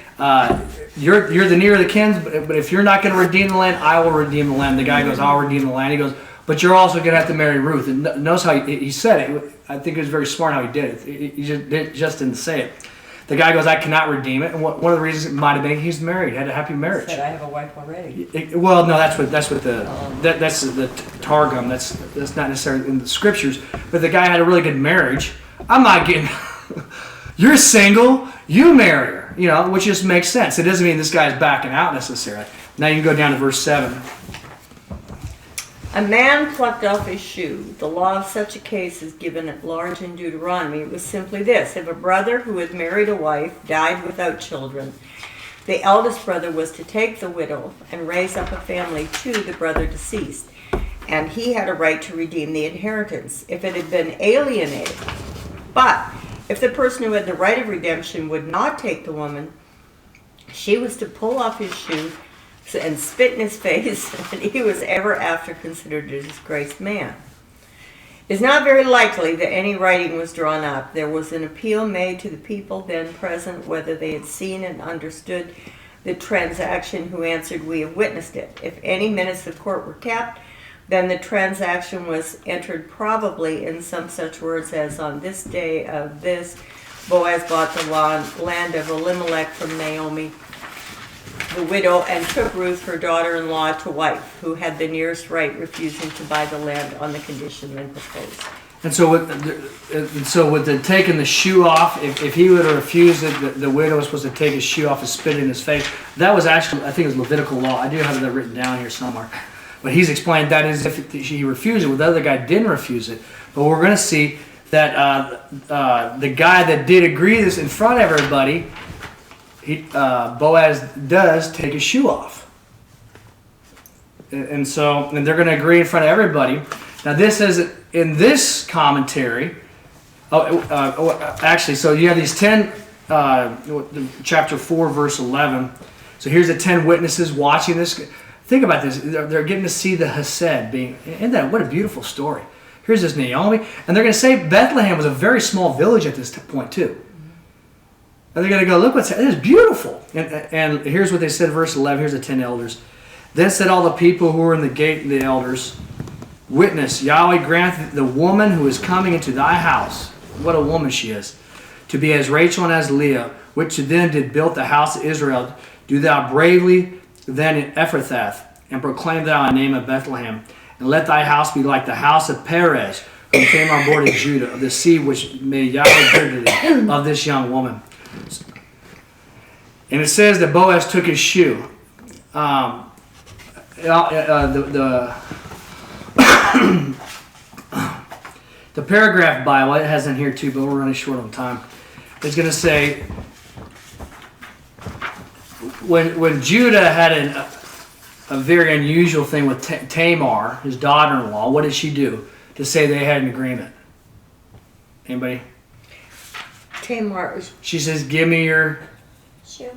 you're the near of the kins, but if you're not going to redeem the land, I will redeem the land. The guy goes, I'll redeem the land. He goes, but you're also going to have to marry Ruth. And notice how he said it. I think it was very smart how he did it. He just didn't say it. The guy goes, I cannot redeem it. And one of the reasons it might have been he's married, had a happy marriage.
He said, I have a wife already.
Well, no, that's the Targum. That's not necessarily in the scriptures. But the guy had a really good marriage. I'm not getting. You're single. You marry her. You know, which just makes sense. It doesn't mean this guy's backing out necessarily. Now you can go down to verse 7.
A man plucked off his shoe. The law of such a case is given at large in Deuteronomy. It was simply this. If a brother who had married a wife died without children, the eldest brother was to take the widow and raise up a family to the brother deceased, and he had a right to redeem the inheritance if it had been alienated. But if the person who had the right of redemption would not take the woman, she was to pull off his shoe and spit in his face, and he was ever after considered a disgraced man. It is not very likely that any writing was drawn up. There was an appeal made to the people then present whether they had seen and understood the transaction, who answered, we have witnessed it. If any minutes of court were kept, then the transaction was entered probably in some such words as, on this day of this, Boaz bought the land of Elimelech from Naomi. the widow and took Ruth, her daughter-in-law, to wife, who had the nearest right, refusing to buy the land on the condition then proposed.
And so with the taking the shoe off, if he would have refused it, the widow was supposed to take his shoe off and spit it in his face. That was actually, I think it was Levitical law. I do have that written down here somewhere. But he's explained that is if he refused it, well, the other guy didn't refuse it. But we're going to see that the guy that did agree to this in front of everybody, Boaz does take his shoe off. And they're going to agree in front of everybody. Now this is in this commentary. Actually, so you have these 10, chapter 4, verse 11. So here's the 10 witnesses watching this. Think about this. They're getting to see the Hesed being. Isn't that what a beautiful story? Here's this Naomi, and they're going to say Bethlehem was a very small village at this point too. And they're going to go, look what's happening. It's beautiful. And here's what they said, verse 11. Here's the 10 elders. Then said all the people who were in the gate, the elders, witness, Yahweh grant the woman who is coming into thy house, what a woman she is, to be as Rachel and as Leah, which to them did build the house of Israel. Do thou bravely then in Ephrathah, and proclaim thou a name of Bethlehem. And let thy house be like the house of Perez, who came on board of Judah, of the seed which made Yahweh good to thee, of this young woman. And it says that Boaz took his shoe. The paragraph Bible, it has in here too, but we're running short on time. It's going to say, when Judah had a very unusual thing with Tamar, his daughter-in-law, what did she do to say they had an agreement? Anybody?
Tamar.
She says, give me your
Shoe.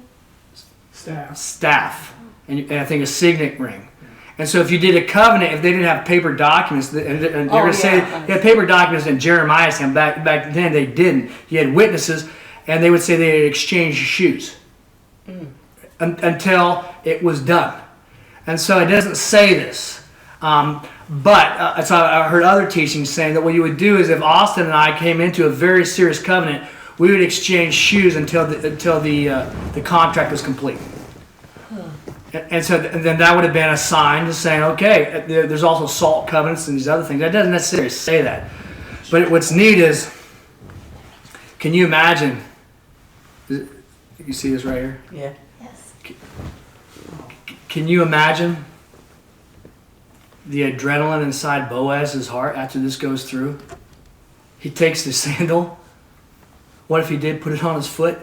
staff. And I think a signet ring. And so if you did a covenant, if they didn't have paper documents, and they're going to say they had paper documents in Jeremiah's time, back then they didn't. You had witnesses, and they would say they had exchanged shoes until it was done. And so it doesn't say this. But so I heard other teachings saying that what you would do is if Austin and I came into a very serious covenant, we would exchange shoes until the contract was complete. And then that would have been a sign to saying, okay, there's also salt covenants and these other things. That doesn't necessarily say that. But what's neat is, can you imagine, you see this right here?
Yeah.
Yes.
Can you imagine the adrenaline inside Boaz's heart after this goes through? He takes the sandal. What if he did put it on his foot?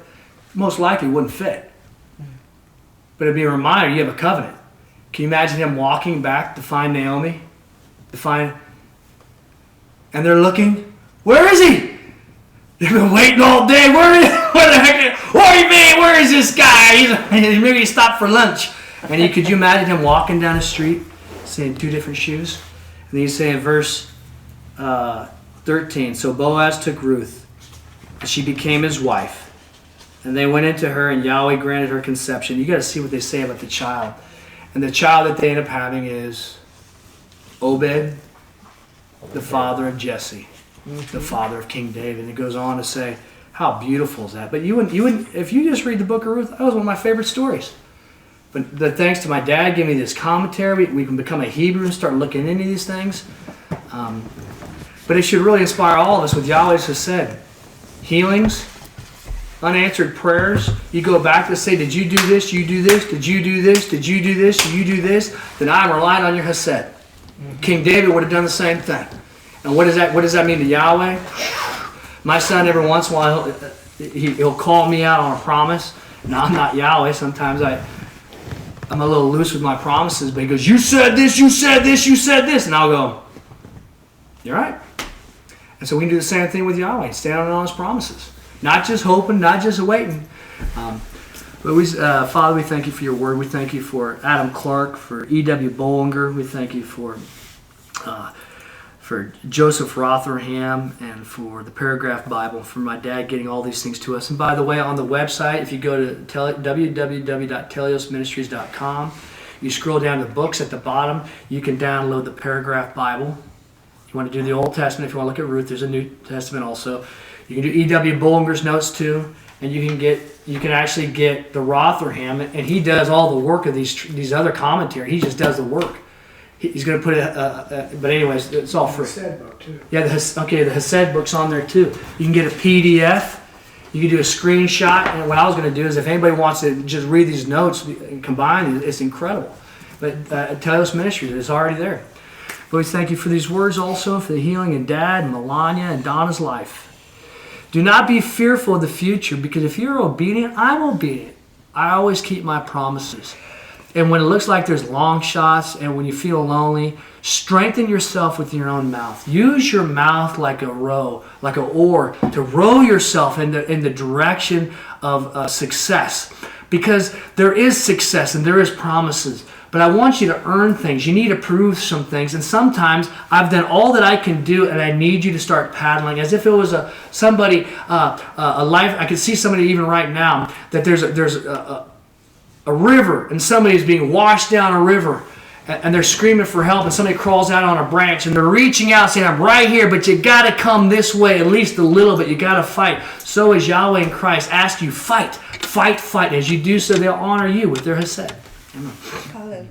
Most likely it wouldn't fit. But it'd be a reminder, you have a covenant. Can you imagine him walking back to find Naomi? And they're looking, where is he? They've been waiting all day. What do you mean? Where is this guy? Maybe he stopped for lunch. And could you imagine him walking down the street saying two different shoes? And then you say in verse 13, so Boaz took Ruth, and she became his wife. And they went into her, and Yahweh granted her conception. You got to see what they say about the child. And the child that they end up having is Obed, the father of Jesse, the father of King David. And it goes on to say, how beautiful is that? But you wouldn't, if you just read the book of Ruth, that was one of my favorite stories. But thanks to my dad giving me this commentary, we can become a Hebrew and start looking into these things. But it should really inspire all of us with Yahweh's Hesed. Healings, unanswered prayers. You go back to say, did you do this? You do this? Did you do this? Did you do this? You do this? Then I'm relying on your Hesed. Mm-hmm. King David would have done the same thing. And what does that mean to Yahweh? My son, every once in a while, he'll call me out on a promise. Now, I'm not Yahweh. Sometimes I'm a little loose with my promises, but he goes, you said this, you said this, you said this. And I'll go, you're right. And so we can do the same thing with Yahweh. Stand on all his promises. Not just hoping, not just waiting. But Father, we thank you for your word. We thank you for Adam Clark, for E.W. Bollinger. We thank you for Joseph Rotherham, and for the Paragraph Bible, for my dad getting all these things to us. And by the way, on the website, if you go to www.teliosministries.com, you scroll down to books at the bottom, you can download the Paragraph Bible. You want to do the Old Testament, if you want to look at Ruth, there's a New Testament also. You can do E.W. Bollinger's notes too, and you can get you can actually get the Rotherham, and he does all the work of these other commentary. He just does the work. He's going to put it, but anyways, it's all free.
The Hesed book too.
Yeah, the Hesed book's on there too. You can get a PDF. You can do a screenshot. And what I was going to do is, if anybody wants to just read these notes and combine, it's incredible. But Teleios Ministries is already there. Lord, we thank you for these words also, for the healing in Dad and Melania and Donna's life. Do not be fearful of the future, because if you're obedient, I'm obedient. I always keep my promises. And when it looks like there's long shots and when you feel lonely, strengthen yourself with your own mouth. Use your mouth like a row, like an oar, to row yourself in the direction of success. Because there is success and there is promises. But I want you to earn things. You need to prove some things. And sometimes I've done all that I can do, and I need you to start paddling as if it was a life. I can see somebody even right now that there's a river, and somebody's being washed down a river, and they're screaming for help, and somebody crawls out on a branch, and they're reaching out saying, I'm right here, but you got to come this way at least a little bit. You got to fight. So as Yahweh in Christ ask you, fight, fight, fight. As you do so, they'll honor you with their Hesed. Amen.
Hallelujah.